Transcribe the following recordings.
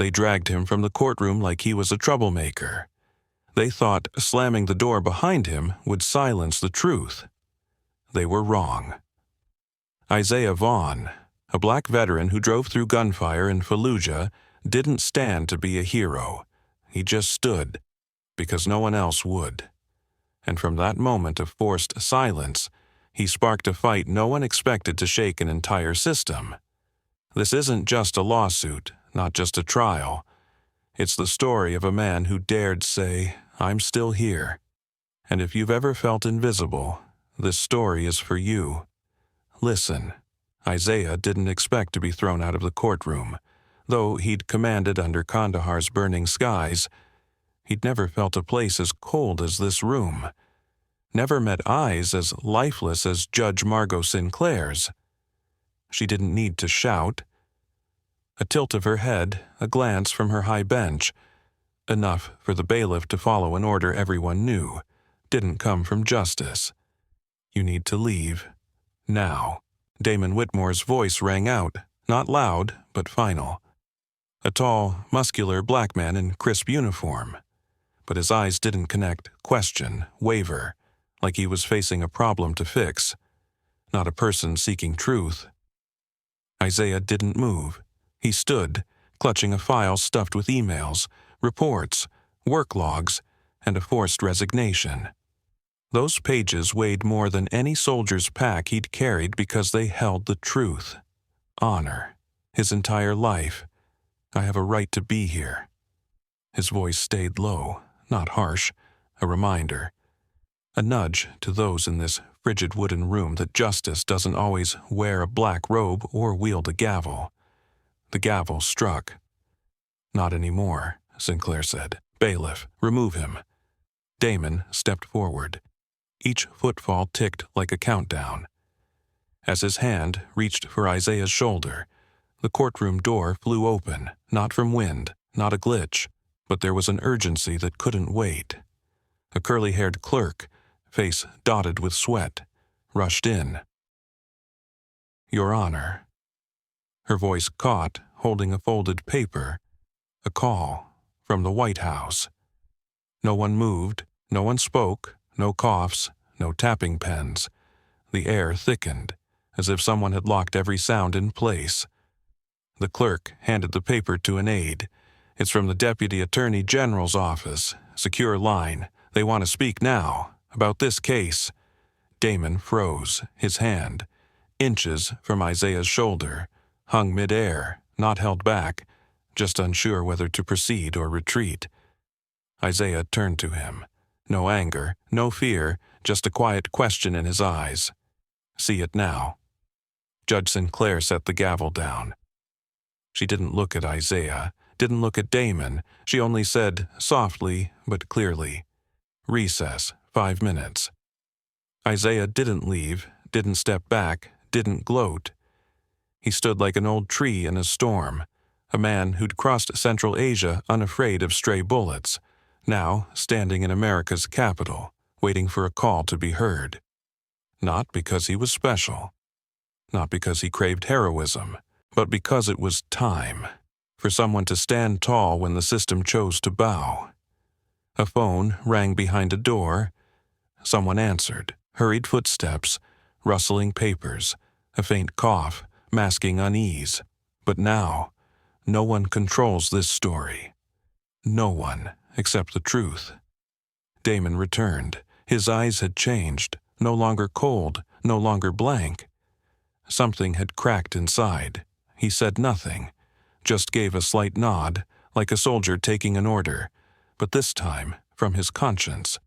They dragged him from the courtroom like he was a troublemaker. They thought slamming the door behind him would silence the truth. They were wrong. Isaiah Vaughn, a black veteran who drove through gunfire in Fallujah, didn't stand to be a hero. He just stood, because no one else would. And from that moment of forced silence, he sparked a fight no one expected to shake an entire system. This isn't just a lawsuit, not just a trial. It's the story of a man who dared say, "I'm still here." And if you've ever felt invisible, this story is for you. Listen, Isaiah didn't expect to be thrown out of the courtroom. Though he'd commanded under Kandahar's burning skies, he'd never felt a place as cold as this room. Never met eyes as lifeless as Judge Margot Sinclair's. She didn't need to shout. A tilt of her head, a glance from her high bench, enough for the bailiff to follow an order everyone knew, didn't come from justice. You need to leave. Now. Damon Whitmore's voice rang out, not loud, but final. A tall, muscular black man in crisp uniform. But his eyes didn't connect, question, waver, like he was facing a problem to fix, not a person seeking truth. Isaiah didn't move. He stood, clutching a file stuffed with emails, reports, work logs, and a forced resignation. Those pages weighed more than any soldier's pack he'd carried because they held the truth. Honor. His entire life. I have a right to be here. His voice stayed low, not harsh, a reminder. A nudge to those in this frigid wooden room that justice doesn't always wear a black robe or wield a gavel. The gavel struck. Not anymore, Sinclair said. Bailiff, remove him. Damon stepped forward. Each footfall ticked like a countdown. As his hand reached for Isaiah's shoulder, the courtroom door flew open, not from wind, not a glitch, but there was an urgency that couldn't wait. A curly-haired clerk, face dotted with sweat, rushed in. Your Honor. Her voice caught, holding a folded paper. A call from the White House. No one moved, no one spoke, no coughs, no tapping pens. The air thickened, as if someone had locked every sound in place. The clerk handed the paper to an aide. It's from the Deputy Attorney General's office. Secure line. They want to speak now, about this case. Damon froze, his hand, inches from Isaiah's shoulder, hung mid-air, not held back, just unsure whether to proceed or retreat. Isaiah turned to him. No anger, no fear, just a quiet question in his eyes. See it now. Judge Sinclair set the gavel down. She didn't look at Isaiah, didn't look at Damon. She only said, softly but clearly, recess, 5 minutes. Isaiah didn't leave, didn't step back, didn't gloat. He stood like an old tree in a storm, a man who'd crossed Central Asia unafraid of stray bullets, now standing in America's capital, waiting for a call to be heard. Not because he was special, not because he craved heroism, but because it was time for someone to stand tall when the system chose to bow. A phone rang behind a door. Someone answered, hurried footsteps, rustling papers, a faint cough, masking unease. But now, no one controls this story. No one except the truth. Damon returned. His eyes had changed, no longer cold, no longer blank. Something had cracked inside. He said nothing, just gave a slight nod, like a soldier taking an order, but this time from his conscience.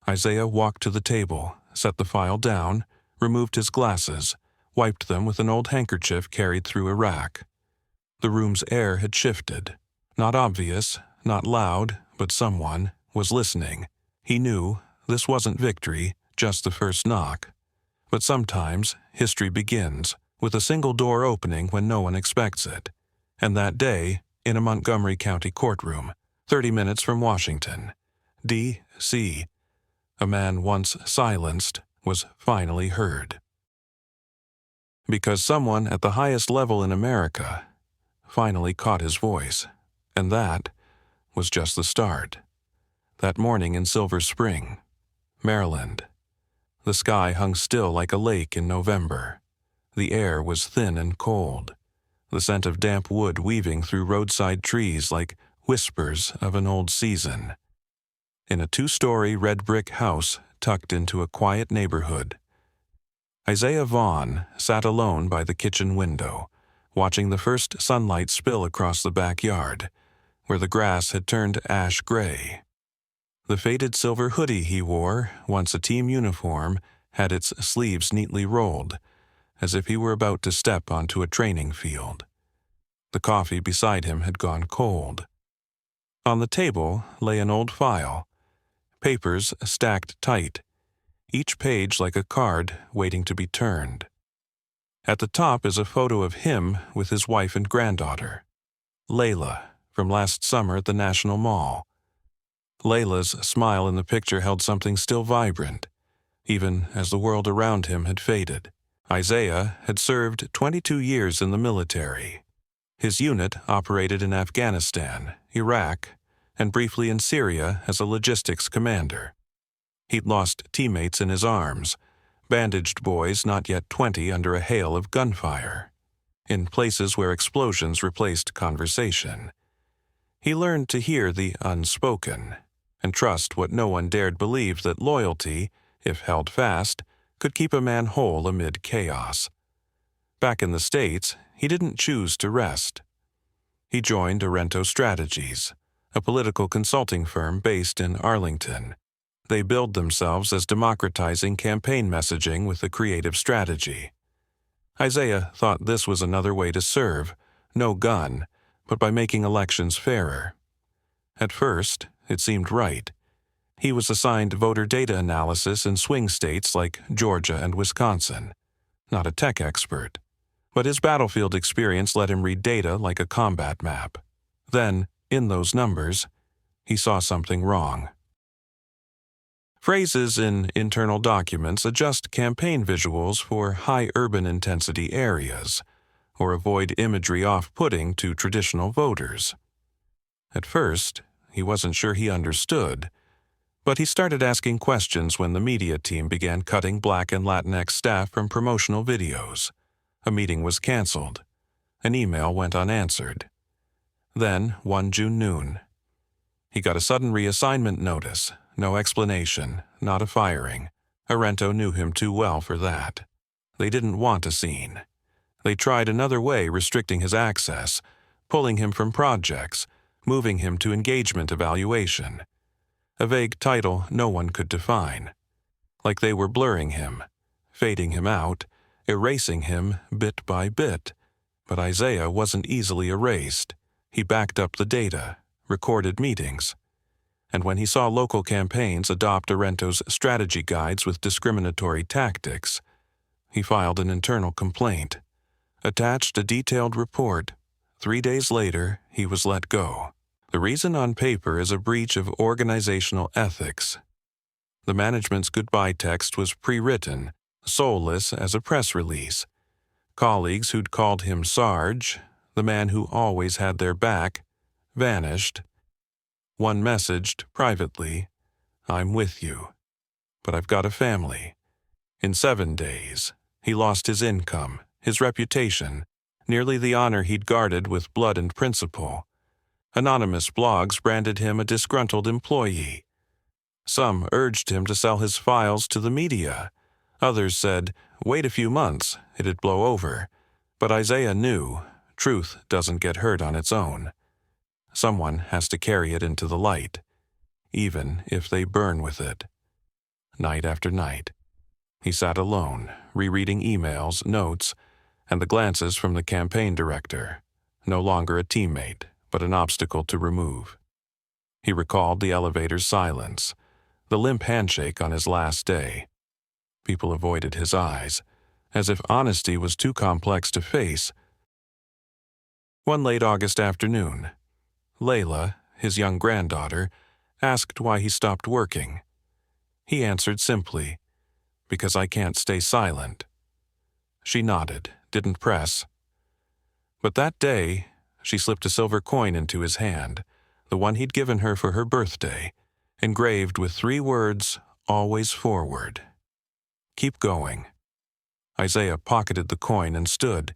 Isaiah walked to the table, set the file down, removed his glasses, wiped them with an old handkerchief carried through a rack. The room's air had shifted. Not obvious, not loud, but someone was listening. He knew this wasn't victory, just the first knock. But sometimes history begins with a single door opening when no one expects it. And that day, in a Montgomery County courtroom, 30 minutes from Washington, D.C., a man once silenced was finally heard. Because someone at the highest level in America finally caught his voice, And that was just the start. That morning in Silver Spring, Maryland, the sky hung still like a lake in November. The air was thin and cold, the scent of damp wood weaving through roadside trees like whispers of an old season. In a 2-story red brick house tucked into a quiet neighborhood, Isaiah Vaughn sat alone by the kitchen window, watching the first sunlight spill across the backyard, where the grass had turned ash gray. The faded silver hoodie he wore, once a team uniform, had its sleeves neatly rolled, as if he were about to step onto a training field. The coffee beside him had gone cold. On the table lay an old file, papers stacked tight, each page like a card waiting to be turned. At the top is a photo of him with his wife and granddaughter, Layla, from last summer at the National Mall. Layla's smile in the picture held something still vibrant, even as the world around him had faded. Isaiah had served 22 years in the military. His unit operated in Afghanistan, Iraq, and briefly in Syria as a logistics commander. He'd lost teammates in his arms, bandaged boys not yet 20 under a hail of gunfire, in places where explosions replaced conversation. He learned to hear the unspoken and trust what no one dared believe, that loyalty, if held fast, could keep a man whole amid chaos. Back in the States, he didn't choose to rest. He joined Arento Strategies, a political consulting firm based in Arlington. They billed themselves as democratizing campaign messaging with a creative strategy. Isaiah thought this was another way to serve, no gun, but by making elections fairer. At first, it seemed right. He was assigned voter data analysis in swing states like Georgia and Wisconsin. Not a tech expert, but his battlefield experience let him read data like a combat map. Then, in those numbers, he saw something wrong. Phrases in internal documents adjust campaign visuals for high urban intensity areas, or avoid imagery off-putting to traditional voters. At first, he wasn't sure he understood, but he started asking questions when the media team began cutting Black and Latinx staff from promotional videos. A meeting was canceled. An email went unanswered. Then, one June noon, he got a sudden reassignment notice. No explanation, not a firing. Arento knew him too well for that. They didn't want a scene. They tried another way, restricting his access, pulling him from projects, moving him to engagement evaluation. A vague title no one could define. Like they were blurring him, fading him out, erasing him bit by bit. But Isaiah wasn't easily erased. He backed up the data, recorded meetings. And when he saw local campaigns adopt Arento's strategy guides with discriminatory tactics, he filed an internal complaint, attached a detailed report. 3 days later, he was let go. The reason on paper is a breach of organizational ethics. The management's goodbye text was pre-written, soulless as a press release. Colleagues who'd called him Sarge, the man who always had their back, vanished. One messaged privately, "I'm with you, but I've got a family." In 7 days, he lost his income, his reputation, nearly the honor he'd guarded with blood and principle. Anonymous blogs branded him a disgruntled employee. Some urged him to sell his files to the media. Others said, wait a few months, it'd blow over. But Isaiah knew, truth doesn't get heard on its own. Someone has to carry it into the light, even if they burn with it. Night after night, he sat alone, rereading emails, notes, and the glances from the campaign director, no longer a teammate, but an obstacle to remove. He recalled the elevator's silence, the limp handshake on his last day. People avoided his eyes, as if honesty was too complex to face. One late August afternoon, Layla, his young granddaughter, asked why he stopped working. He answered simply, "Because I can't stay silent." She nodded, didn't press. But that day, she slipped a silver coin into his hand, the one he'd given her for her birthday, engraved with 3 words, "Always forward." "Keep going." Isaiah pocketed the coin and stood.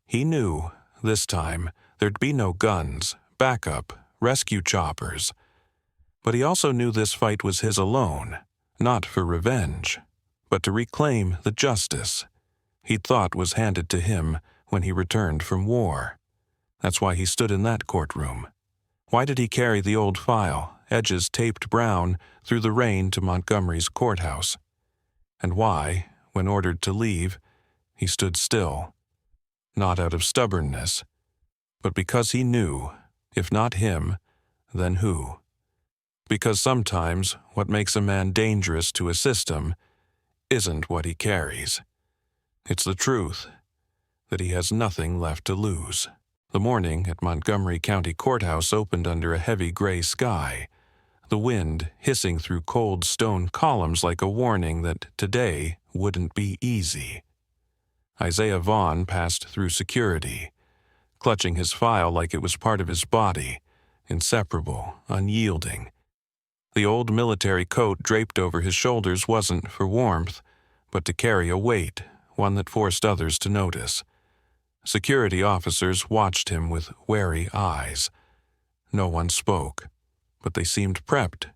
He knew, this time, there'd be no guns, backup, rescue choppers. But he also knew this fight was his alone, not for revenge, but to reclaim the justice he'd thought was handed to him when he returned from war. That's why he stood in that courtroom. Why did he carry the old file, edges taped brown, through the rain to Montgomery's courthouse? And why, when ordered to leave, he stood still? Not out of stubbornness, but because he knew, if not him, then who? Because sometimes what makes a man dangerous to a system isn't what he carries. It's the truth that he has nothing left to lose. The morning at Montgomery County Courthouse opened under a heavy gray sky, the wind hissing through cold stone columns like a warning that today wouldn't be easy. Isaiah Vaughn passed through security, clutching his file like it was part of his body, inseparable, unyielding. The old military coat draped over his shoulders wasn't for warmth, but to carry a weight, one that forced others to notice. Security officers watched him with wary eyes. No one spoke, but they seemed prepped.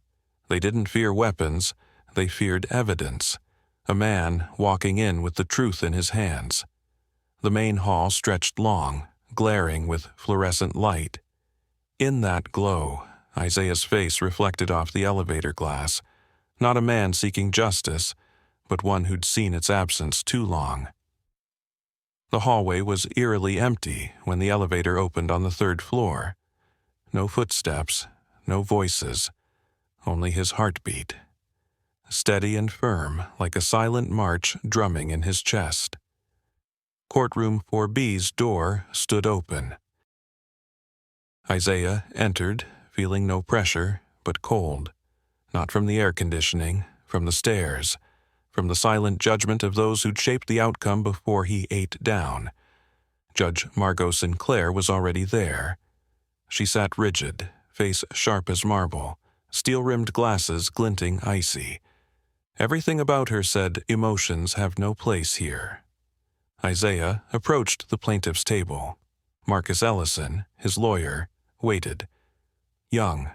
They didn't fear weapons, they feared evidence. A man walking in with the truth in his hands. The main hall stretched long, glaring with fluorescent light. In that glow, Isaiah's face reflected off the elevator glass. Not a man seeking justice, but one who'd seen its absence too long. The hallway was eerily empty when the elevator opened on the 3rd floor. No footsteps, no voices, only his heartbeat. Steady and firm, like a silent march drumming in his chest. Courtroom 4B's door stood open. Isaiah entered, feeling no pressure, but cold. Not from the air conditioning, from the stairs, from the silent judgment of those who'd shaped the outcome before he ate down. Judge Margot Sinclair was already there. She sat rigid, face sharp as marble, steel-rimmed glasses glinting icy. Everything about her said emotions have no place here. Isaiah approached the plaintiff's table. Marcus Ellison, his lawyer, waited. Young,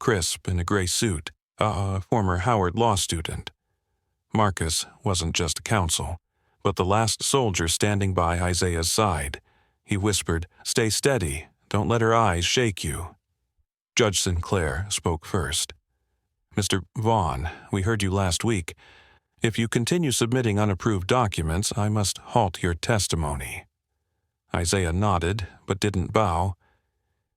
crisp in a gray suit, a former Howard law student. Marcus wasn't just counsel, but the last soldier standing by Isaiah's side. He whispered, "Stay steady, don't let her eyes shake you." Judge Sinclair spoke first. "Mr. Vaughn, we heard you last week. If you continue submitting unapproved documents, I must halt your testimony." Isaiah nodded, but didn't bow.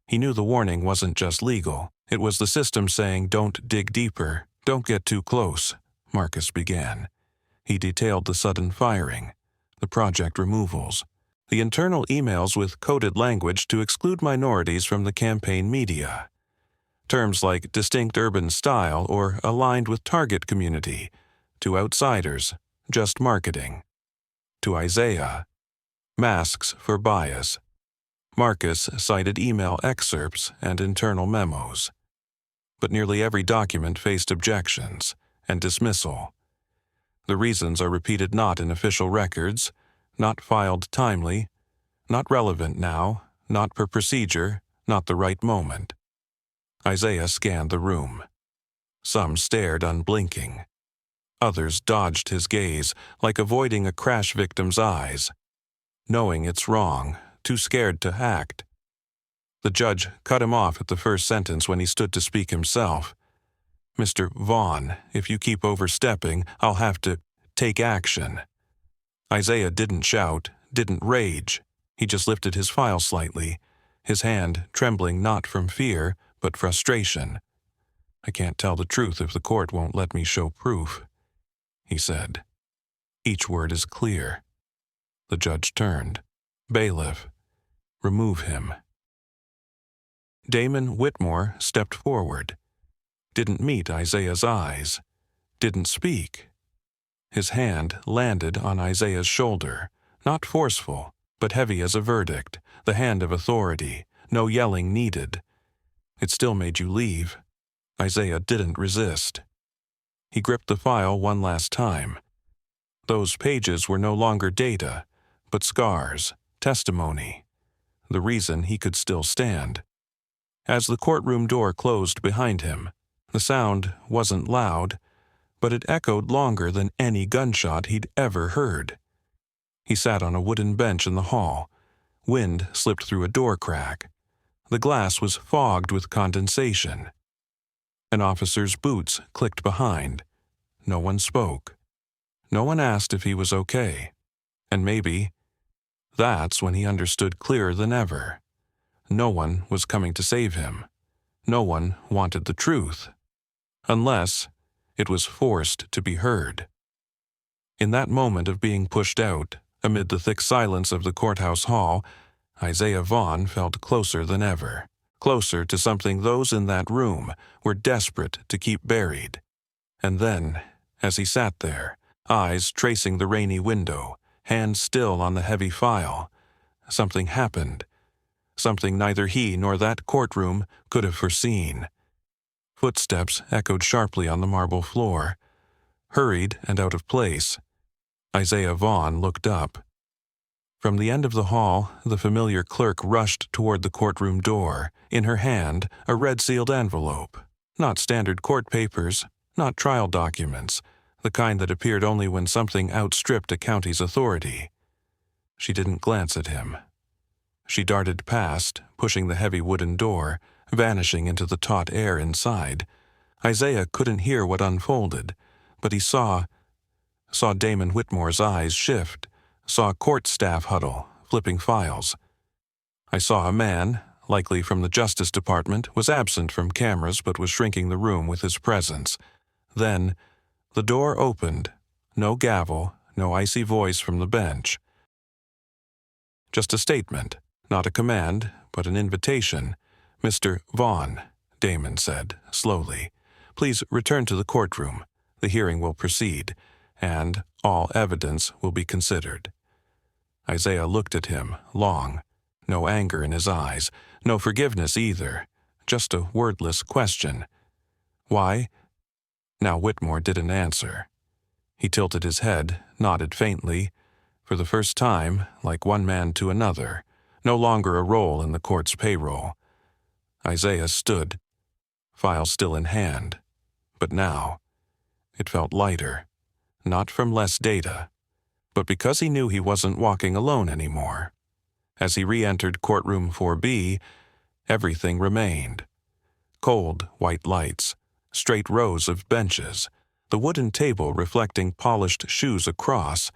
He knew the warning wasn't just legal. It was the system saying, "Don't dig deeper, don't get too close." Marcus began. He detailed the sudden firing, the project removals, the internal emails with coded language to exclude minorities from the campaign media. Terms like distinct urban style or aligned with target community. To outsiders, just marketing. To Isaiah, masks for bias. Marcus cited email excerpts and internal memos. But nearly every document faced objections and dismissal. The reasons are repeated not in official records, not filed timely, not relevant now, not per procedure, not the right moment. Isaiah scanned the room. Some stared unblinking. Others dodged his gaze, like avoiding a crash victim's eyes. Knowing it's wrong, too scared to act. The judge cut him off at the first sentence when he stood to speak himself. "Mr. Vaughn, if you keep overstepping, I'll have to take action." Isaiah didn't shout, didn't rage. He just lifted his file slightly, his hand trembling not from fear, but frustration. "I can't tell the truth if the court won't let me show proof," he said. "Each word is clear." The judge turned. "Bailiff, remove him." Damon Whitmore stepped forward. Didn't meet Isaiah's eyes. Didn't speak. His hand landed on Isaiah's shoulder, not forceful, but heavy as a verdict, the hand of authority, no yelling needed. It still made you leave. Isaiah didn't resist. He gripped the file one last time. Those pages were no longer data, but scars, testimony, the reason he could still stand. As the courtroom door closed behind him, the sound wasn't loud, but it echoed longer than any gunshot he'd ever heard. He sat on a wooden bench in the hall. Wind slipped through a door crack. The glass was fogged with condensation. An officer's boots clicked behind. No one spoke. No one asked if he was okay. And maybe that's when he understood clearer than ever. No one was coming to save him. No one wanted the truth. Unless it was forced to be heard. In that moment of being pushed out, amid the thick silence of the courthouse hall, Isaiah Vaughn felt closer than ever. Closer to something those in that room were desperate to keep buried. And then, as he sat there, eyes tracing the rainy window, hands still on the heavy file, something happened. Something neither he nor that courtroom could have foreseen. Footsteps echoed sharply on the marble floor. Hurried and out of place, Isaiah Vaughn looked up. From the end of the hall, the familiar clerk rushed toward the courtroom door, in her hand a red-sealed envelope. Not standard court papers, not trial documents, the kind that appeared only when something outstripped a county's authority. She didn't glance at him. She darted past, pushing the heavy wooden door, vanishing into the taut air inside. Isaiah couldn't hear what unfolded, but he saw Damon Whitmore's eyes shift, saw court staff huddle, flipping files. I saw a man, likely from the Justice Department, was absent from cameras but was shrinking the room with his presence. Then, the door opened. No gavel, no icy voice from the bench. Just a statement, not a command, but an invitation. "Mr. Vaughn," Damon said, slowly, "please return to the courtroom. The hearing will proceed, and all evidence will be considered." Isaiah looked at him, long. No anger in his eyes, no forgiveness either, just a wordless question. "Why?" Now Whitmore didn't answer. He tilted his head, nodded faintly. For the first time, like one man to another, no longer a role in the court's payroll. Isaiah stood, file still in hand. But now, it felt lighter, not from less data, but because he knew he wasn't walking alone anymore. As he re-entered courtroom 4B, everything remained. Cold, white lights, straight rows of benches, the wooden table reflecting polished shoes across,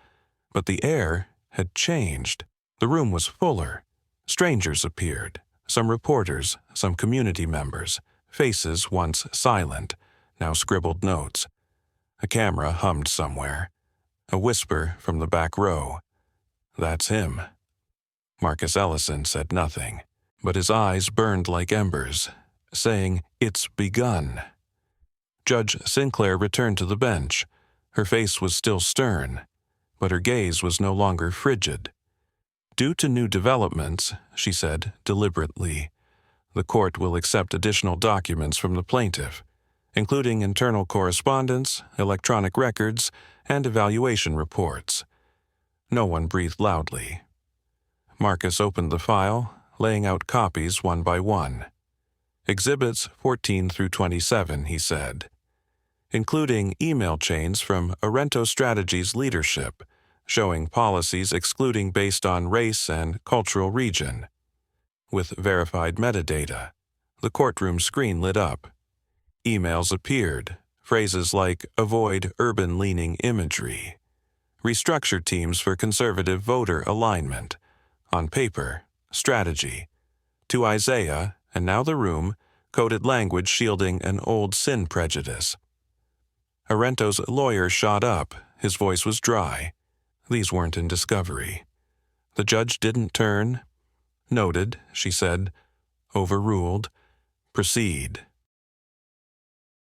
but the air had changed. The room was fuller. Strangers appeared, some reporters, some community members, faces once silent, now scribbled notes. A camera hummed somewhere. A whisper from the back row. "That's him." Marcus Ellison said nothing, but his eyes burned like embers, saying, "It's begun." Judge Sinclair returned to the bench. Her face was still stern, but her gaze was no longer frigid. "Due to new developments," she said deliberately, "the court will accept additional documents from the plaintiff, including internal correspondence, electronic records, and evaluation reports." No one breathed loudly. Marcus opened the file, laying out copies one by one. "Exhibits 14 through 27, he said, including email chains from Arento Strategies leadership, showing policies excluding based on race and cultural region. With verified metadata, the courtroom screen lit up. Emails appeared, phrases like "avoid urban-leaning imagery," "restructure teams for conservative voter alignment," on paper, "strategy," to Isaiah, and now the room, coded language shielding an old sin prejudice. Arento's lawyer shot up. His voice was dry. These weren't in discovery. The judge didn't turn. "Noted," she said. "Overruled. Proceed."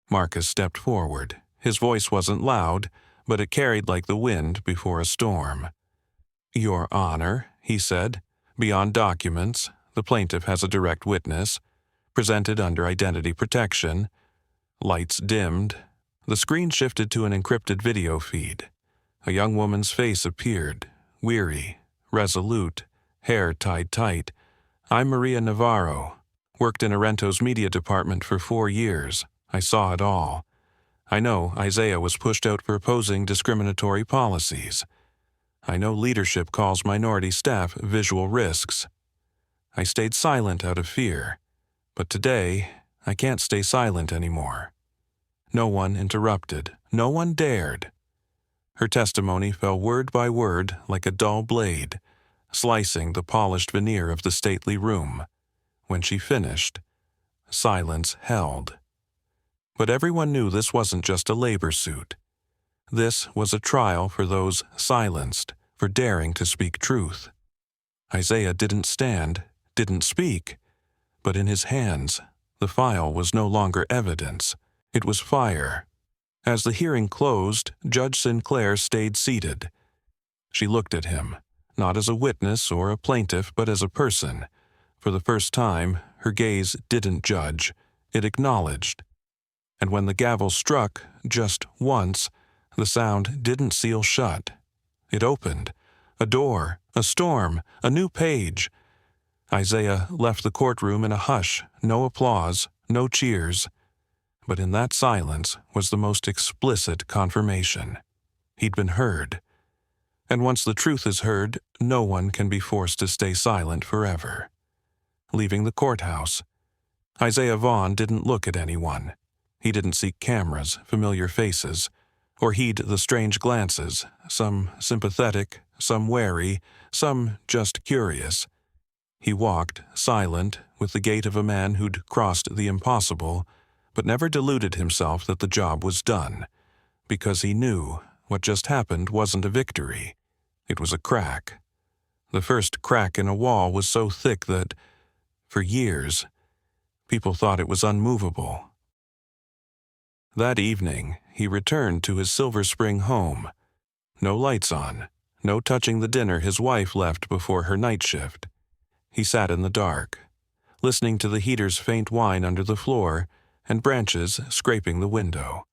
Marcus stepped forward. His voice wasn't loud, but it carried like the wind before a storm. "Your Honor," he said, "beyond documents, The plaintiff has a direct witness, presented under identity protection. Lights dimmed. The screen shifted to an encrypted video feed. A young woman's face appeared, weary, resolute, hair tied tight. "I'm Maria Navarro. Worked in Arento's media department for 4 years. I saw it all. I know Isaiah was pushed out for opposing discriminatory policies. I know leadership calls minority staff visual risks. I stayed silent out of fear, but today I can't stay silent anymore." No one interrupted. No one dared. Her testimony fell word by word like a dull blade, slicing the polished veneer of the stately room. When she finished, silence held. But everyone knew this wasn't just a labor suit. This was a trial for those silenced, for daring to speak truth. Isaiah didn't stand, didn't speak, but in his hands, the file was no longer evidence. It was fire. As the hearing closed, Judge Sinclair stayed seated. She looked at him, not as a witness or a plaintiff, but as a person. For the first time, her gaze didn't judge, it acknowledged. And when the gavel struck, just once, the sound didn't seal shut. It opened. A door, a storm, a new page. Isaiah left the courtroom in a hush, no applause, no cheers. But in that silence was the most explicit confirmation. He'd been heard. And once the truth is heard, no one can be forced to stay silent forever. Leaving the courthouse, Isaiah Vaughn didn't look at anyone. He didn't seek cameras, familiar faces, or heed the strange glances, some sympathetic, some wary, some just curious. He walked, silent, with the gait of a man who'd crossed the impossible, but never deluded himself that the job was done, because he knew what just happened wasn't a victory. It was a crack. The first crack in a wall was so thick that, for years, people thought it was unmovable. That evening, he returned to his Silver Spring home. No lights on, no touching the dinner his wife left before her night shift. He sat in the dark, listening to the heater's faint whine under the floor and branches scraping the window.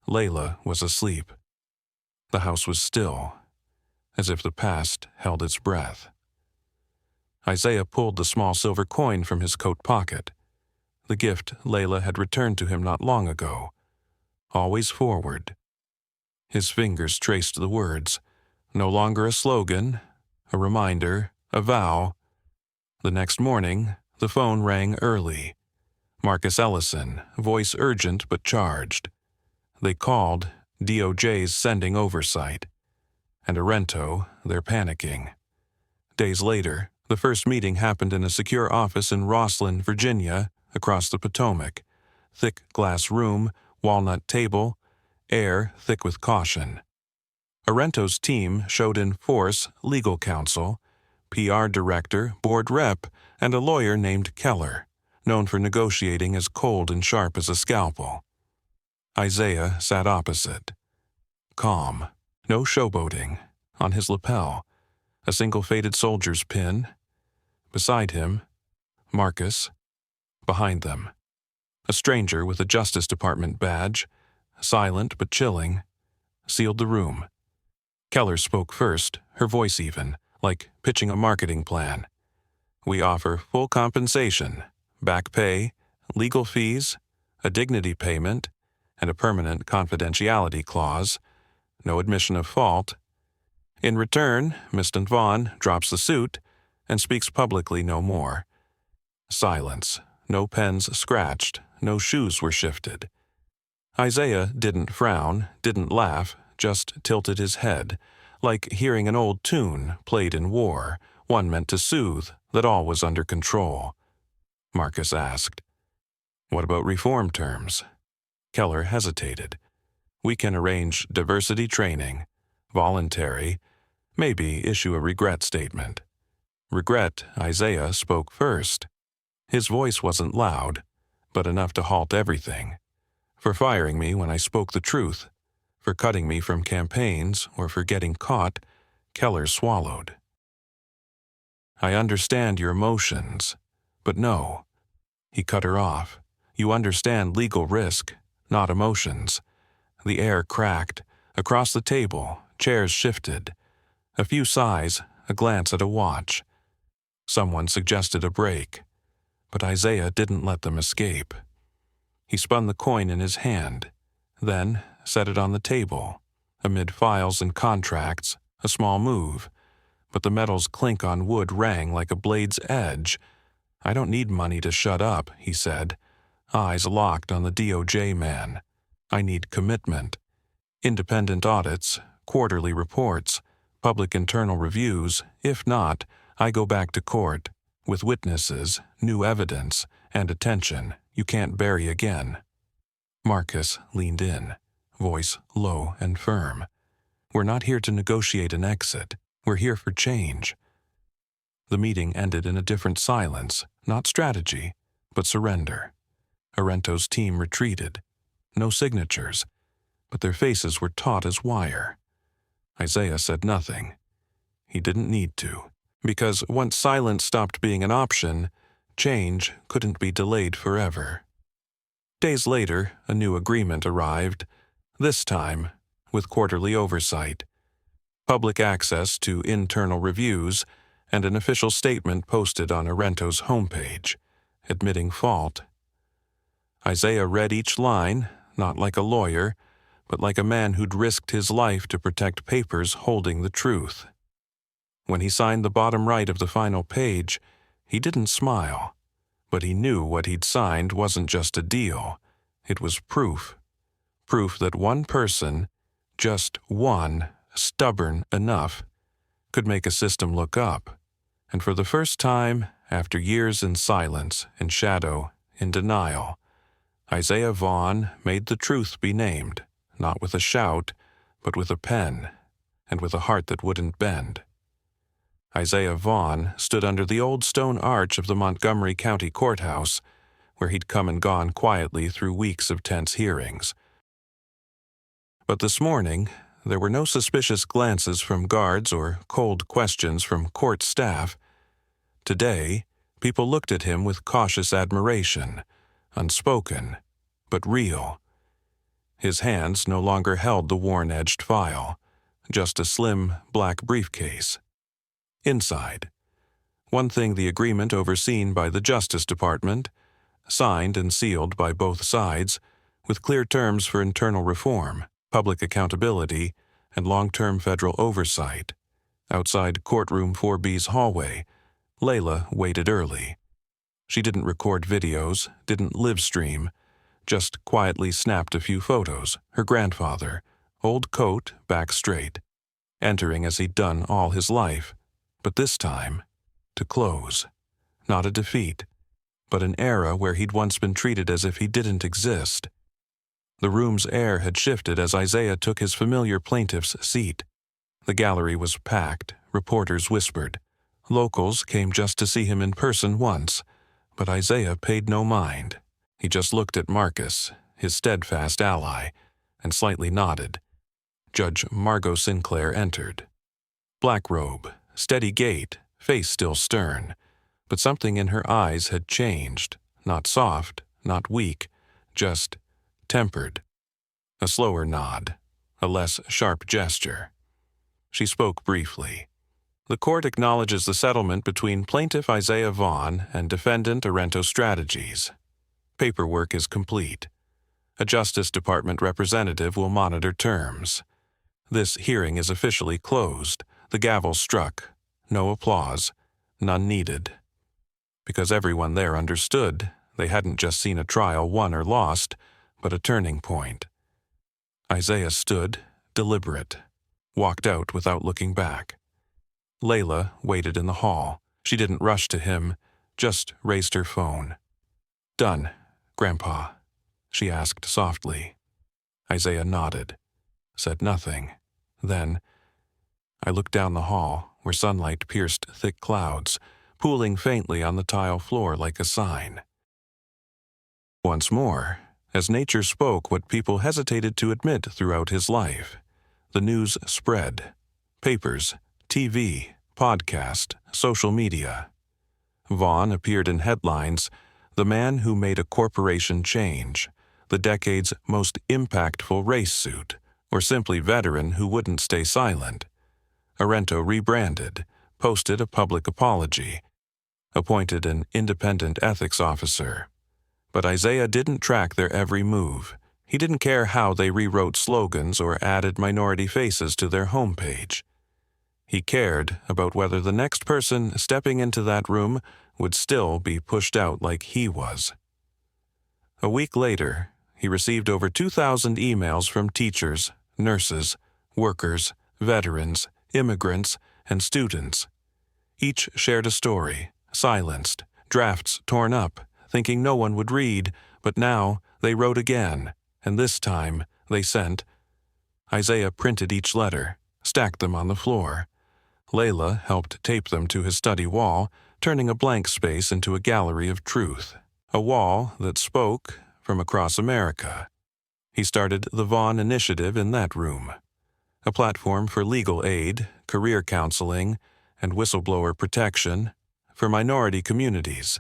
Layla was asleep. The house was still, as if the past held its breath. Isaiah pulled the small silver coin from his coat pocket, the gift Layla had returned to him not long ago. Always forward. His fingers traced the words, no longer a slogan, a reminder, a vow. The next morning, the phone rang early. Marcus Ellison, voice urgent but charged. They called, DOJ's sending oversight. And Arento, they're panicking. Days later, the first meeting happened in a secure office in Rosslyn, Virginia, across the Potomac. Thick glass room, walnut table, air thick with caution. Arento's team showed in force legal counsel, PR director, board rep, and a lawyer named Keller, known for negotiating as cold and sharp as a scalpel. Isaiah sat opposite. Calm, no showboating, on his lapel, a single faded soldier's pin. Beside him, Marcus. Behind them, a stranger with a Justice Department badge, silent but chilling, sealed the room. Keller spoke first, her voice even, like pitching a marketing plan. "We offer full compensation, back pay, legal fees, a dignity payment, and a permanent confidentiality clause, no admission of fault. In return, Mr. Vaughn drops the suit and speaks publicly no more." Silence. No pens scratched, no shoes were shifted. Isaiah didn't frown, didn't laugh, just tilted his head, like hearing an old tune played in war, one meant to soothe that all was under control. Marcus asked, "What about reform terms?" Keller hesitated. "We can arrange diversity training, voluntary, maybe issue a regret statement." Regret, Isaiah spoke first. His voice wasn't loud, but enough to halt everything. "For firing me when I spoke the truth, for cutting me from campaigns, or for getting caught," Keller swallowed. I understand your emotions, but no. He cut her off. You understand legal risk, not emotions. The air cracked. Across the table, chairs shifted. A few sighs, a glance at a watch. Someone suggested a break, but Isaiah didn't let them escape. He spun the coin in his hand, then set it on the table. Amid files and contracts, a small move, but the metal's clink on wood rang like a blade's edge. I don't need money to shut up, he said, eyes locked on the DOJ man. I need commitment. Independent audits, quarterly reports, public internal reviews. If not, I go back to court, with witnesses, new evidence, and attention you can't bury again. Marcus leaned in, voice low and firm. We're not here to negotiate an exit. We're here for change. The meeting ended in a different silence, not strategy, but surrender. Arento's team retreated. No signatures, but their faces were taut as wire. Isaiah said nothing. He didn't need to, because once silence stopped being an option, change couldn't be delayed forever. Days later, a new agreement arrived, this time with quarterly oversight, public access to internal reviews, and an official statement posted on Arento's homepage, admitting fault. Isaiah read each line, not like a lawyer, but like a man who'd risked his life to protect papers holding the truth. When he signed the bottom right of the final page, he didn't smile, but he knew what he'd signed wasn't just a deal. It was proof. Proof that one person, just one, stubborn enough, could make a system look up. And for the first time, after years in silence, in shadow, in denial, Isaiah Vaughn made the truth be named, not with a shout, but with a pen, and with a heart that wouldn't bend. Isaiah Vaughn stood under the old stone arch of the Montgomery County Courthouse, where he'd come and gone quietly through weeks of tense hearings. But this morning, there were no suspicious glances from guards or cold questions from court staff. Today, people looked at him with cautious admiration, unspoken, but real. His hands no longer held the worn-edged file, just a slim, black briefcase. Inside, one thing the agreement overseen by the Justice Department, signed and sealed by both sides, with clear terms for internal reform, public accountability, and long-term federal oversight. Outside courtroom 4B's hallway, Layla waited early. She didn't record videos, didn't live stream, just quietly snapped a few photos, her grandfather, old coat, back straight, entering as he'd done all his life, but this time, to close. Not a defeat, but an era where he'd once been treated as if he didn't exist. The room's air had shifted as Isaiah took his familiar plaintiff's seat. The gallery was packed, reporters whispered. Locals came just to see him in person once, but Isaiah paid no mind. He just looked at Marcus, his steadfast ally, and slightly nodded. Judge Margot Sinclair entered. Black robe, steady gait, face still stern, but something in her eyes had changed, not soft, not weak, just tempered. A slower nod, a less sharp gesture. She spoke briefly. The court acknowledges the settlement between plaintiff Isaiah Vaughn and defendant Arento Strategies. Paperwork is complete. A Justice Department representative will monitor terms. This hearing is officially closed. The gavel struck. No applause. None needed. Because everyone there understood they hadn't just seen a trial won or lost, but a turning point. Isaiah stood, deliberate, walked out without looking back. Layla waited in the hall. She didn't rush to him, just raised her phone. "Done, Grandpa?" she asked softly. Isaiah nodded, said nothing. Then, I looked down the hall, where sunlight pierced thick clouds, pooling faintly on the tile floor like a sign. Once more, as nature spoke what people hesitated to admit throughout his life, the news spread. Papers, TV, podcast, social media. Vaughn appeared in headlines, "The man who made a corporation change," "The decade's most impactful race suit," or simply "veteran who wouldn't stay silent." Arento rebranded, posted a public apology, appointed an independent ethics officer. But Isaiah didn't track their every move. He didn't care how they rewrote slogans or added minority faces to their homepage. He cared about whether the next person stepping into that room would still be pushed out like he was. A week later, he received over 2,000 emails from teachers, nurses, workers, veterans, immigrants, and students. Each shared a story, silenced, drafts torn up, thinking no one would read, but now they wrote again, and this time they sent. Isaiah printed each letter, stacked them on the floor. Layla helped tape them to his study wall, turning a blank space into a gallery of truth, a wall that spoke from across America. He started the Vaughn Initiative in that room, a platform for legal aid, career counseling, and whistleblower protection for minority communities,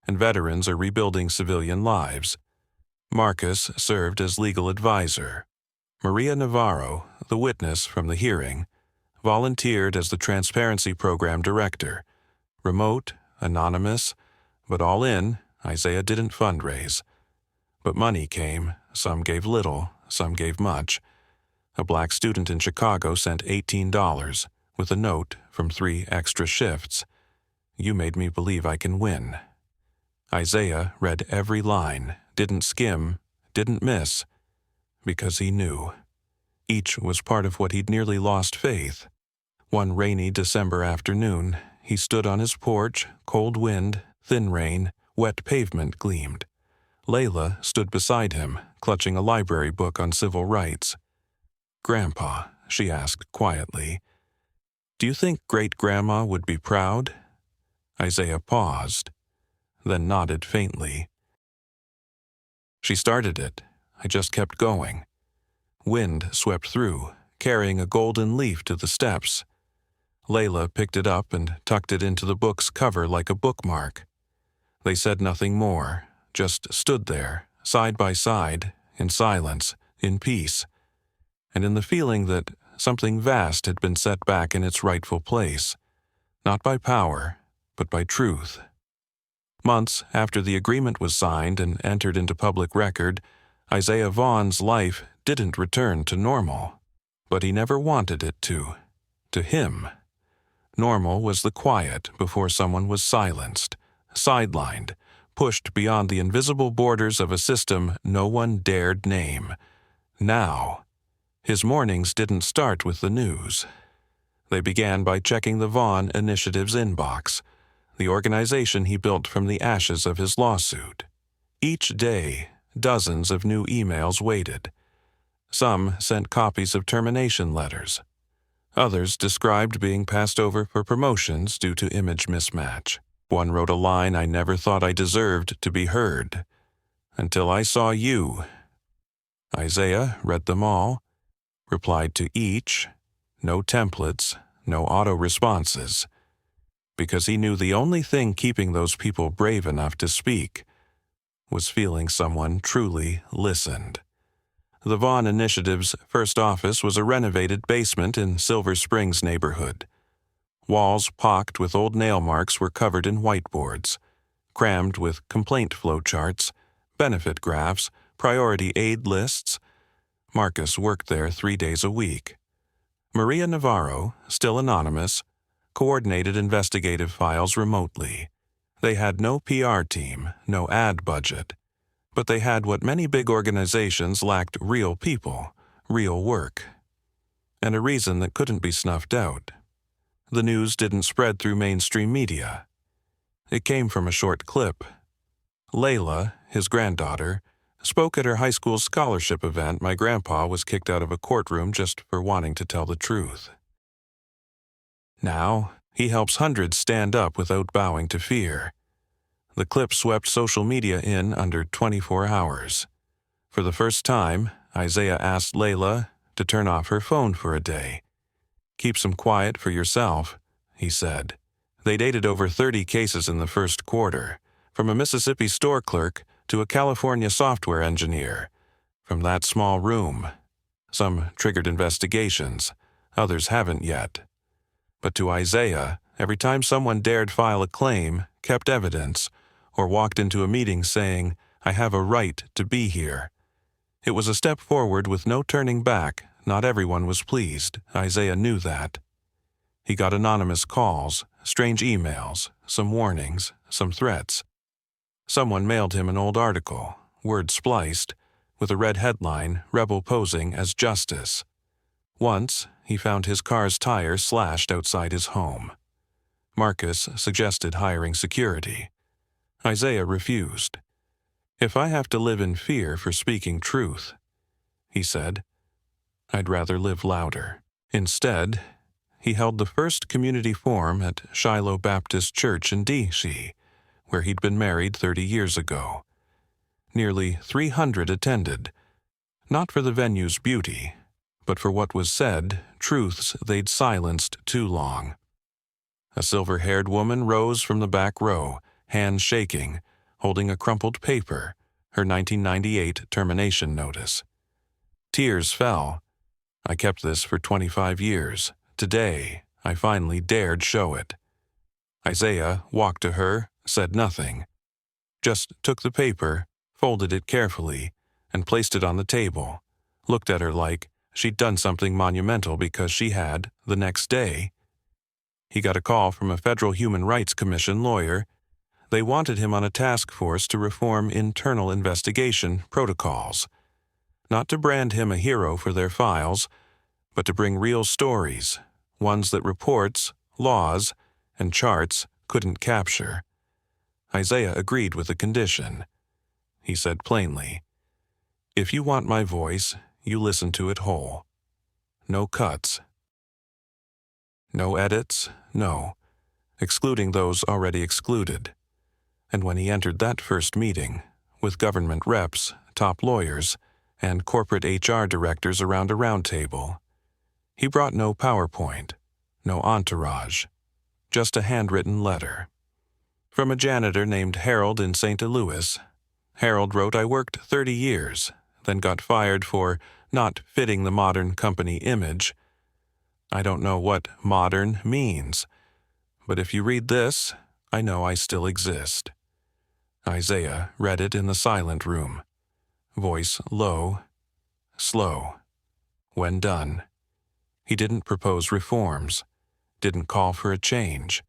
and veterans are rebuilding civilian lives. Marcus served as legal advisor. Maria Navarro, the witness from the hearing, volunteered as the Transparency Program Director. Remote, anonymous, but all in, Isaiah didn't fundraise. But money came. Some gave little, some gave much. A black student in Chicago sent $18, with a note from 3 extra shifts. "You made me believe I can win." Isaiah read every line, didn't skim, didn't miss, because he knew. Each was part of what he'd nearly lost faith. One rainy December afternoon, he stood on his porch, cold wind, thin rain, wet pavement gleamed. Layla stood beside him, clutching a library book on civil rights. "Grandpa," she asked quietly, "do you think Great-Grandma would be proud?" Isaiah paused, then nodded faintly. "She started it. I just kept going." Wind swept through, carrying a golden leaf to the steps. Layla picked it up and tucked it into the book's cover like a bookmark. They said nothing more, just stood there, side by side, in silence, in peace, and in the feeling that something vast had been set back in its rightful place, not by power, but by truth. Months after the agreement was signed and entered into public record, Isaiah Vaughn's life didn't return to normal, but he never wanted it to him. Normal was the quiet before someone was silenced, sidelined, pushed beyond the invisible borders of a system no one dared name. Now, his mornings didn't start with the news. They began by checking the Vaughn Initiative's inbox, the organization he built from the ashes of his lawsuit. Each day, dozens of new emails waited. Some sent copies of termination letters. Others described being passed over for promotions due to image mismatch. One wrote a line I never thought I deserved to be heard. "Until I saw you." Isaiah read them all, replied to each, no templates, no auto-responses, because he knew the only thing keeping those people brave enough to speak was feeling someone truly listened. The Vaughn Initiative's first office was a renovated basement in Silver Springs neighborhood. Walls pocked with old nail marks were covered in whiteboards, crammed with complaint flowcharts, benefit graphs, priority aid lists. Marcus worked there 3 days a week. Maria Navarro, still anonymous, coordinated investigative files remotely. They had no PR team, no ad budget, but they had what many big organizations lacked: real people, real work, and a reason that couldn't be snuffed out. The news didn't spread through mainstream media. It came from a short clip. Layla, his granddaughter, spoke at her high school scholarship event. "My grandpa was kicked out of a courtroom just for wanting to tell the truth. Now, he helps hundreds stand up without bowing to fear." The clip swept social media in under 24 hours. For the first time, Isaiah asked Layla to turn off her phone for a day. "Keep some quiet for yourself," he said. They dated over 30 cases in the first quarter, from a Mississippi store clerk to a California software engineer. From that small room, some triggered investigations, others haven't yet. But to Isaiah, every time someone dared file a claim, kept evidence, or walked into a meeting saying, "I have a right to be here," it was a step forward with no turning back. Not everyone was pleased. Isaiah knew that. He got anonymous calls, strange emails, some warnings, some threats. Someone mailed him an old article, word spliced, with a red headline, "Rebel posing as justice." Once, he found his car's tire slashed outside his home. Marcus suggested hiring security. Isaiah refused. "If I have to live in fear for speaking truth," he said, "I'd rather live louder." Instead, he held the first community forum at Shiloh Baptist Church in D.C., where he'd been married 30 years ago. Nearly 300 attended, not for the venue's beauty, but for what was said, truths they'd silenced too long. A silver-haired woman rose from the back row, hands shaking, holding a crumpled paper, her 1998 termination notice. Tears fell. "I kept this for 25 years. Today, I finally dared show it." Isaiah walked to her, said nothing, just took the paper, folded it carefully, and placed it on the table, looked at her like she'd done something monumental because she had, the next day. He got a call from a federal Human Rights Commission lawyer. They wanted him on a task force to reform internal investigation protocols, not to brand him a hero for their files, but to bring real stories, ones that reports, laws, and charts couldn't capture. Isaiah agreed with the condition. He said plainly, "If you want my voice, you listen to it whole. No cuts. No edits, no, excluding those already excluded." And when he entered that first meeting, with government reps, top lawyers, and corporate HR directors around a round table, he brought no PowerPoint, no entourage, just a handwritten letter. From a janitor named Harold in St. Louis. Harold wrote, "I worked 30 years, then got fired for not fitting the modern company image. I don't know what modern means, but if you read this, I know I still exist." Isaiah read it in the silent room, voice low, slow. When done, he didn't propose reforms, didn't call for a change.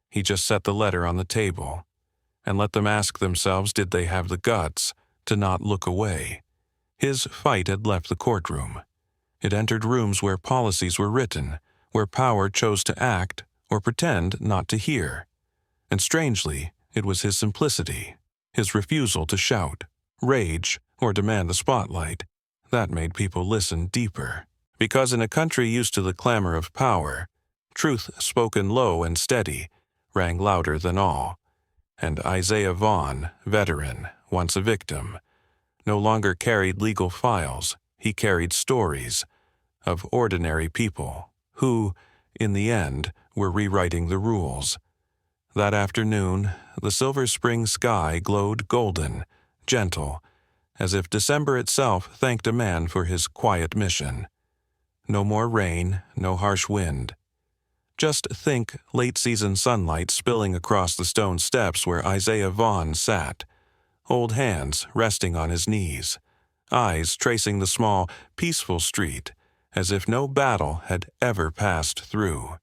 He just set the letter on the table and let them ask themselves did they have the guts to not look away. His fight had left the courtroom. It entered rooms where policies were written, where power chose to act or pretend not to hear. And strangely, it was his simplicity, his refusal to shout, rage, or demand the spotlight, that made people listen deeper. Because in a country used to the clamor of power, truth spoken low and steady rang louder than all. And Isaiah Vaughn, veteran, once a victim, no longer carried legal files. He carried stories of ordinary people who, in the end, were rewriting the rules. That afternoon, the silver spring sky glowed golden, gentle, as if December itself thanked a man for his quiet mission. No more rain, no harsh wind. Just think late-season sunlight spilling across the stone steps where Isaiah Vaughn sat, old hands resting on his knees, eyes tracing the small, peaceful street, as if no battle had ever passed through.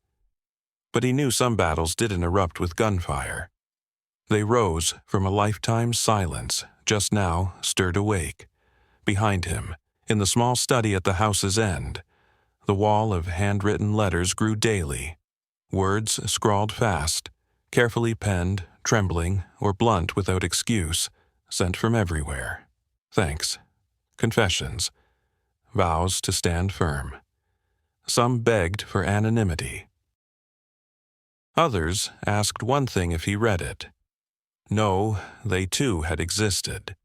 But he knew some battles didn't erupt with gunfire. They rose from a lifetime's silence, just now stirred awake. Behind him, in the small study at the house's end, the wall of handwritten letters grew daily. Words scrawled fast, carefully penned, trembling, or blunt without excuse, sent from everywhere. Thanks. Confessions. Vows to stand firm. Some begged for anonymity. Others asked one thing if he read it. No, they too had existed.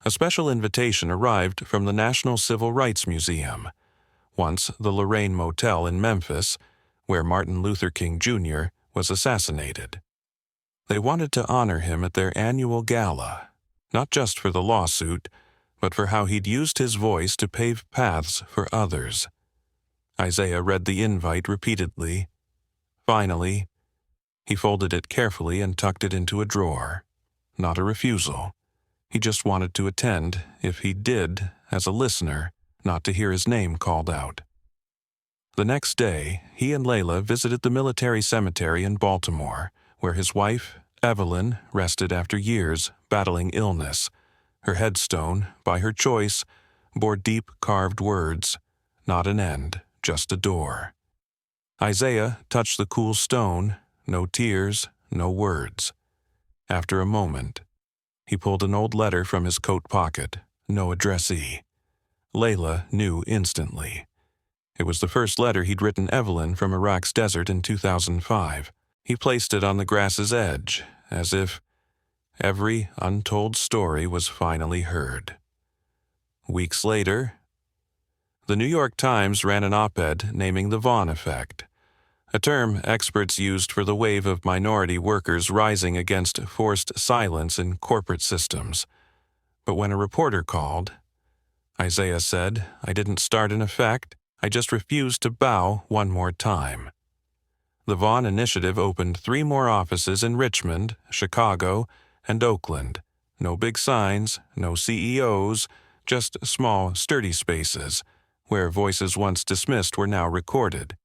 A special invitation arrived from the National Civil Rights Museum, once the Lorraine Motel in Memphis, where Martin Luther King Jr. was assassinated. They wanted to honor him at their annual gala, not just for the lawsuit, but for how he'd used his voice to pave paths for others. Isaiah read the invite repeatedly. Finally, he folded it carefully and tucked it into a drawer. Not a refusal. He just wanted to attend, if he did, as a listener, not to hear his name called out. The next day, he and Layla visited the military cemetery in Baltimore, where his wife, Evelyn, rested after years battling illness. Her headstone, by her choice, bore deep carved words, not an end, just a door. Isaiah touched the cool stone, no tears, no words. After a moment, he pulled an old letter from his coat pocket, no addressee. Layla knew instantly. It was the first letter he'd written Evelyn from Iraq's desert in 2005. He placed it on the grass's edge, as if every untold story was finally heard. Weeks later, the New York Times ran an op-ed naming the Vaughn effect, a term experts used for the wave of minority workers rising against forced silence in corporate systems. But when a reporter called, Isaiah said, "I didn't start an effect, I just refused to bow one more time." The Vaughn Initiative opened 3 more offices in Richmond, Chicago, and Oakland. No big signs, no CEOs, just small, sturdy spaces, where voices once dismissed were now recorded.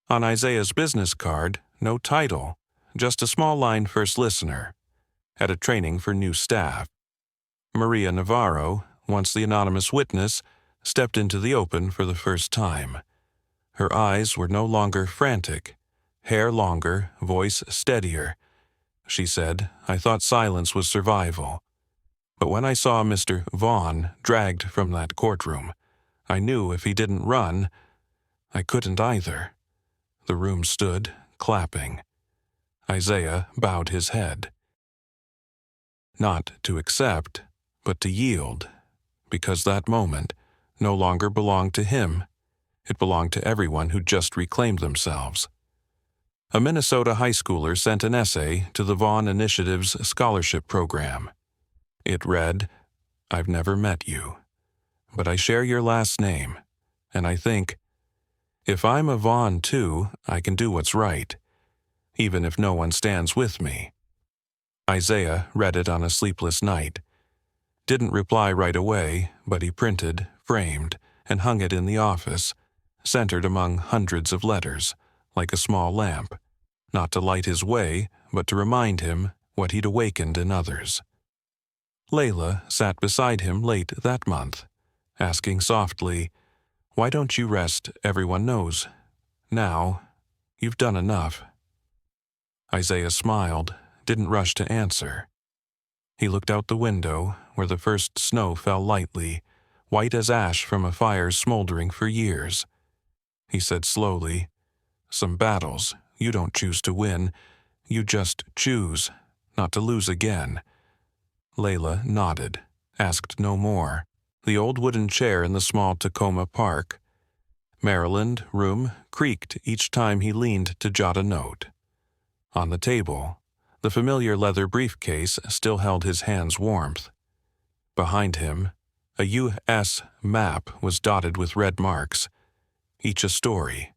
On Isaiah's business card, no title, just a small line "First Listener," at a training for new staff. Maria Navarro, once the anonymous witness, stepped into the open for the first time. Her eyes were no longer frantic, hair longer, voice steadier. She said, "I thought silence was survival. But when I saw Mr. Vaughn dragged from that courtroom, I knew if he didn't run, I couldn't either." The room stood, clapping. Isaiah bowed his head. Not to accept, but to yield, because that moment no longer belonged to him. It belonged to everyone who just reclaimed themselves. A Minnesota high schooler sent an essay to the Vaughn Initiative's scholarship program. It read, "I've never met you, but I share your last name, and I think, if I'm a Vaughn too, I can do what's right, even if no one stands with me." Isaiah read it on a sleepless night. Didn't reply right away, but he printed, framed, and hung it in the office, centered among hundreds of letters, like a small lamp, not to light his way, but to remind him what he'd awakened in others. Layla sat beside him late that month, asking softly, "Why don't you rest? Everyone knows. Now, you've done enough." Isaiah smiled, didn't rush to answer. He looked out the window, where the first snow fell lightly, white as ash from a fire smoldering for years. He said slowly, "Some battles you don't choose to win, you just choose not to lose again." Layla nodded, asked no more. The old wooden chair in the small Tacoma park, Maryland room, creaked each time he leaned to jot a note. On the table, the familiar leather briefcase still held his hand's warmth. Behind him, a U.S. map was dotted with red marks, each a story,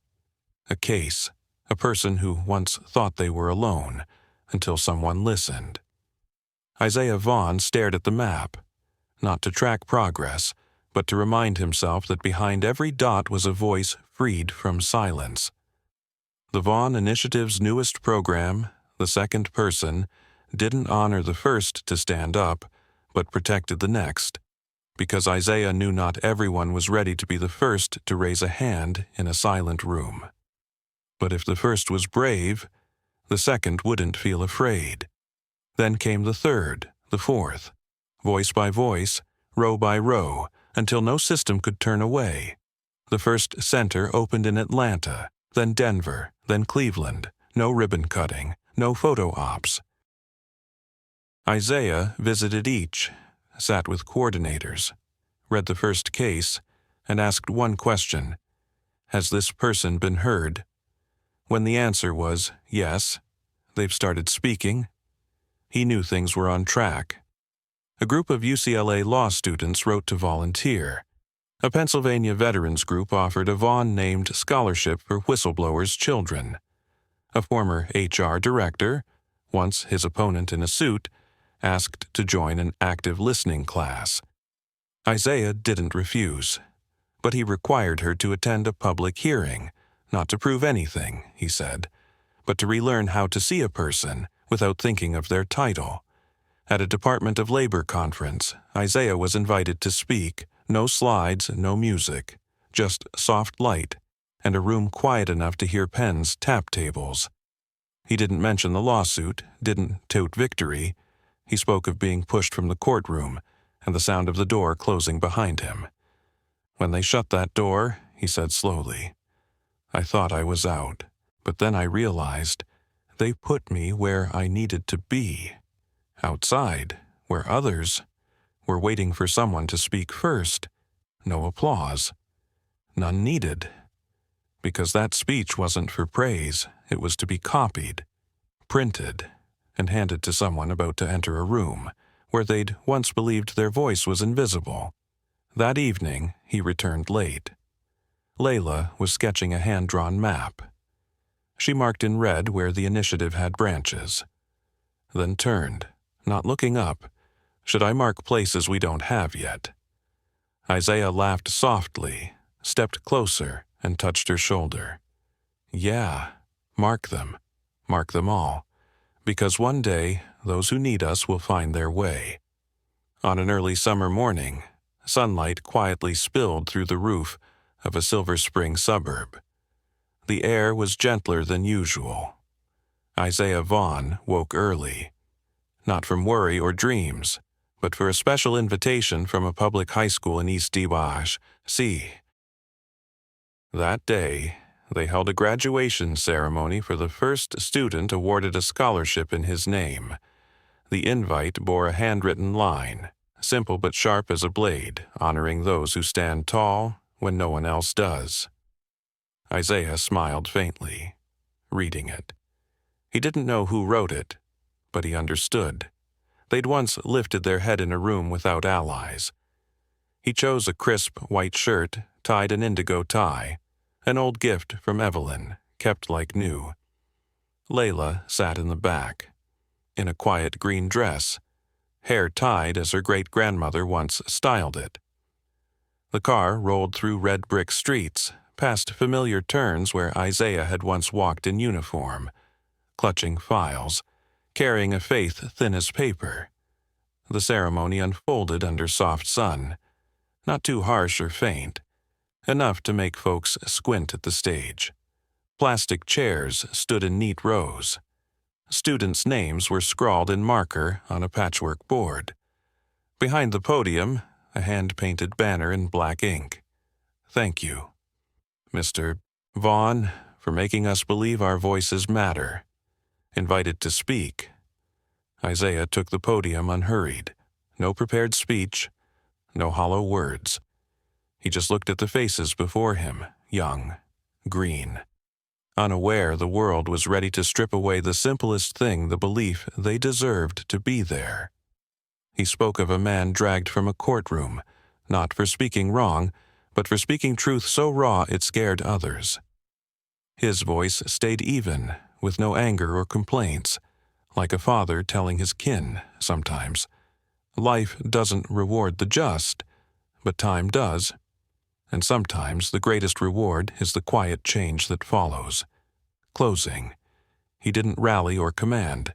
a case, a person who once thought they were alone, until someone listened. Isaiah Vaughn stared at the map, not to track progress, but to remind himself that behind every dot was a voice freed from silence. The Vaughn Initiative's newest program, the second person, didn't honor the first to stand up, but protected the next, because Isaiah knew not everyone was ready to be the first to raise a hand in a silent room. But if the first was brave, the second wouldn't feel afraid. Then came the third, the fourth, voice by voice, row by row, until no system could turn away. The first center opened in Atlanta, then Denver, then Cleveland. No ribbon cutting, no photo ops. Isaiah visited each, sat with coordinators, read the first case, and asked one question: "Has this person been heard?" When the answer was yes, they've started speaking. He knew things were on track. A group of UCLA law students wrote to volunteer. A Pennsylvania veterans group offered a Vaughn-named scholarship for whistleblowers' children. A former HR director, once his opponent in a suit, asked to join an active listening class. Isaiah didn't refuse, but he required her to attend a public hearing, not to prove anything, he said, but to relearn how to see a person without thinking of their title. At a Department of Labor conference, Isaiah was invited to speak. No slides, no music, just soft light, and a room quiet enough to hear pens tap tables. He didn't mention the lawsuit, didn't tout victory. He spoke of being pushed from the courtroom and the sound of the door closing behind him. When they shut that door, he said slowly, I thought I was out, but then I realized they put me where I needed to be, outside, where others were waiting for someone to speak first. No applause. None needed. Because that speech wasn't for praise, it was to be copied, printed, and handed to someone about to enter a room where they'd once believed their voice was invisible. That evening, he returned late. Layla was sketching a hand-drawn map. She marked in red where the initiative had branches, then turned, not looking up. Should I mark places we don't have yet? Isaiah laughed softly, stepped closer, and touched her shoulder. Yeah, mark them all, because one day those who need us will find their way. On an early summer morning, sunlight quietly spilled through the roof of a Silver Spring suburb. The air was gentler than usual. Isaiah Vaughn woke early, not from worry or dreams, but for a special invitation from a public high school in East Dewash, C. That day, they held a graduation ceremony for the first student awarded a scholarship in his name. The invite bore a handwritten line, simple but sharp as a blade, honoring those who stand tall when no one else does. Isaiah smiled faintly, reading it. He didn't know who wrote it, but he understood. They'd once lifted their head in a room without allies. He chose a crisp white shirt, tied an indigo tie, an old gift from Evelyn, kept like new. Layla sat in the back, in a quiet green dress, hair tied as her great-grandmother once styled it. The car rolled through red brick streets, past familiar turns where Isaiah had once walked in uniform, clutching files, carrying a faith thin as paper. The ceremony unfolded under soft sun, not too harsh or faint, enough to make folks squint at the stage. Plastic chairs stood in neat rows. Students' names were scrawled in marker on a patchwork board. Behind the podium, a hand-painted banner in black ink. Thank you, Mr. Vaughn, for making us believe our voices matter. Invited to speak. Isaiah took the podium unhurried. No prepared speech, no hollow words. He just looked at the faces before him, young, green. Unaware the world was ready to strip away the simplest thing, the belief they deserved to be there. He spoke of a man dragged from a courtroom, not for speaking wrong, but for speaking truth so raw it scared others. His voice stayed even, with no anger or complaints, like a father telling his kin sometimes. Life doesn't reward the just, but time does. And sometimes the greatest reward is the quiet change that follows. Closing. He didn't rally or command.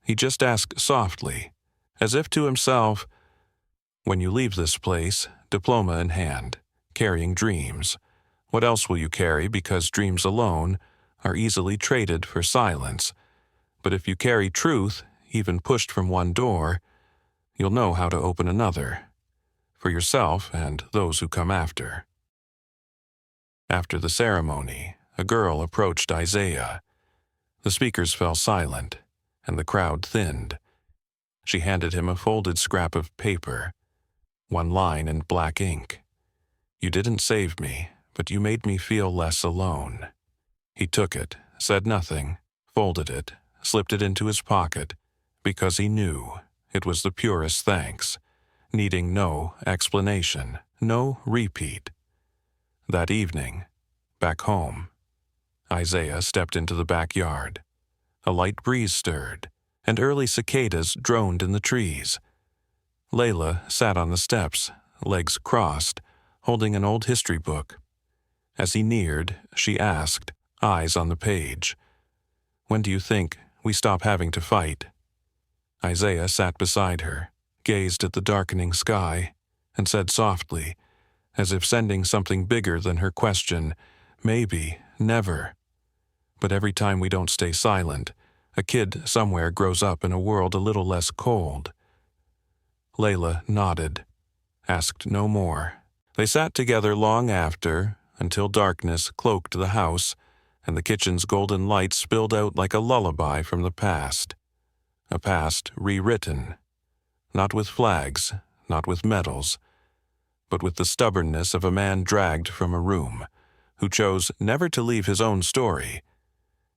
He just asked softly, as if to himself, when you leave this place, diploma in hand, carrying dreams, what else will you carry, because dreams alone are easily traded for silence? But if you carry truth, even pushed from one door, you'll know how to open another, for yourself and those who come after. After the ceremony, a girl approached Isaiah. The speakers fell silent, and the crowd thinned. She handed him a folded scrap of paper, one line in black ink. You didn't save me, but you made me feel less alone. He took it, said nothing, folded it, slipped it into his pocket, because he knew it was the purest thanks, needing no explanation, no repeat. That evening, back home, Isaiah stepped into the backyard. A light breeze stirred, and early cicadas droned in the trees. Layla sat on the steps, legs crossed, holding an old history book. As he neared, she asked, eyes on the page, "When do you think we stop having to fight?" Isaiah sat beside her, gazed at the darkening sky, and said softly, as if sending something bigger than her question, "Maybe, never. But every time we don't stay silent, a kid somewhere grows up in a world a little less cold." Layla nodded, asked no more. They sat together long after, until darkness cloaked the house, and the kitchen's golden light spilled out like a lullaby from the past. A past rewritten, not with flags, not with medals, but with the stubbornness of a man dragged from a room, who chose never to leave his own story.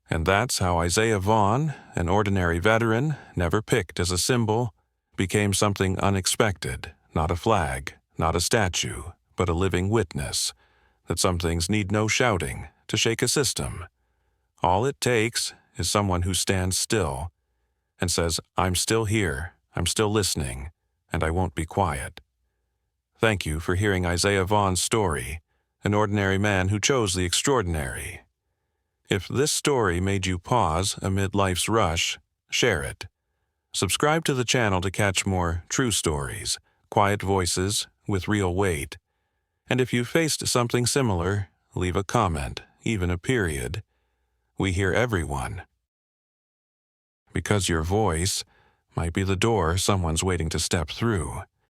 And that's how Isaiah Vaughn, an ordinary veteran, never picked as a symbol, became something unexpected, not a flag, not a statue, but a living witness, that some things need no shouting to shake a system. All it takes is someone who stands still and says, "I'm still here, I'm still listening, and I won't be quiet." Thank you for hearing Isaiah Vaughn's story, an ordinary man who chose the extraordinary. If this story made you pause amid life's rush, share it. Subscribe to the channel to catch more true stories, quiet voices with real weight. And if you faced something similar, leave a comment, even a period. We hear everyone. Because your voice might be the door someone's waiting to step through.